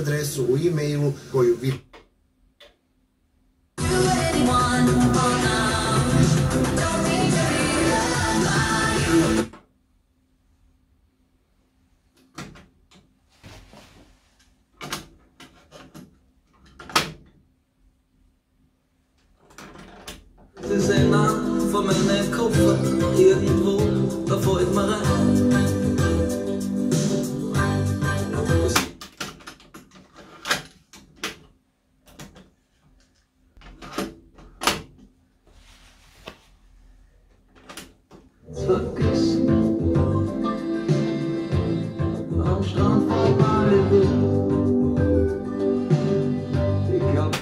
adresu u e-mailu koju vi Det ser navn, for man er kuffert irgendwo, der får et marat. Zirkus am Strand von Malibu. Ich glaub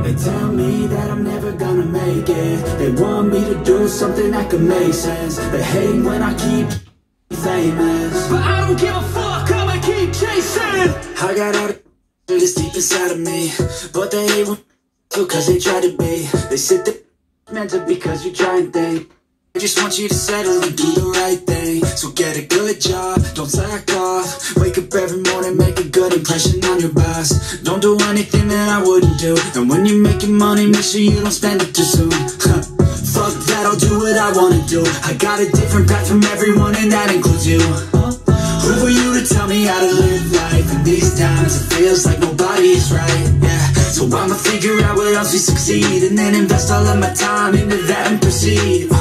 They tell me that I'm never gonna make it. They want me to do something that could make sense. They hate when I keep famous, but I don't give a fuck, I'ma keep chasing. I got all the that's deep inside of me, but they hate when cause they try to be. They sit there mental because you try and think. I just want you to settle and do the right thing. So get a good job, don't slack off. Wake up every morning, make a good impression on your boss. Don't do anything that I wouldn't do. And when you're making money, make sure you don't spend it too soon. Fuck that, I'll do what I wanna do. I got a different path from everyone and that includes you. Who are you to tell me how to live life? In these times it feels like nobody is right, yeah. So I'ma figure out what else we succeed, and then invest all of my time into that and proceed.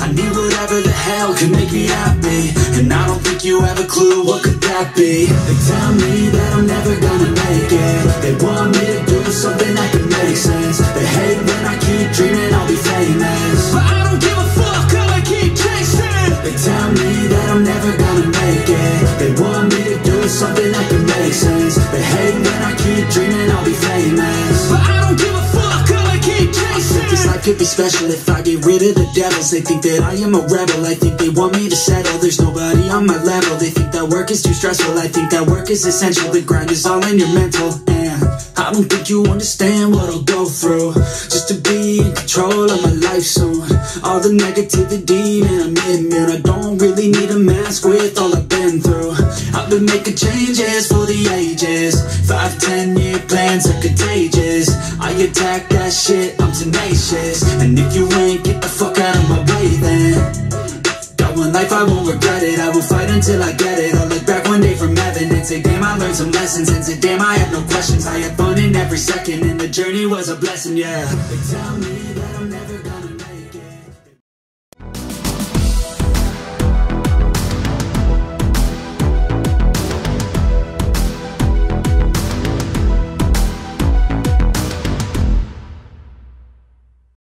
I need whatever the hell can make me happy, and I don't think you have a clue what could that be. They tell me that I'm never gonna make it. They want me to do something that can make sense. They hate when I keep dreaming I'll be famous, but I don't give a fuck, I'ma keep chasing. They tell me that I'm never gonna make it. They want me to do something that can make sense. They hate when I keep dreaming I'll be famous, but I don't give a fuck, I'ma keep chasing. This life could be special if I get rid of the devils. They think that I am a rebel, I think they want me to settle. There's nobody on my level. They think that work is too stressful, I think that work is essential. The grind is all in your mental, and I don't think you understand what I'll go through just to be in control of my life soon. All the negativity, man, I'm in, man. I don't really need a mask with all I've been through. I've been making changes for the ages. 5-10 year plans are contagious. I attack that shit, I'm tenacious. And if you ain't, get the fuck out of my way then. Got one life, I won't regret it. I will fight until I get it. I'll look back one day from heaven and say, damn, I learned some lessons. And say, damn, I have no questions. I had fun in every second, and the journey was a blessing, yeah. They tell me that I'm never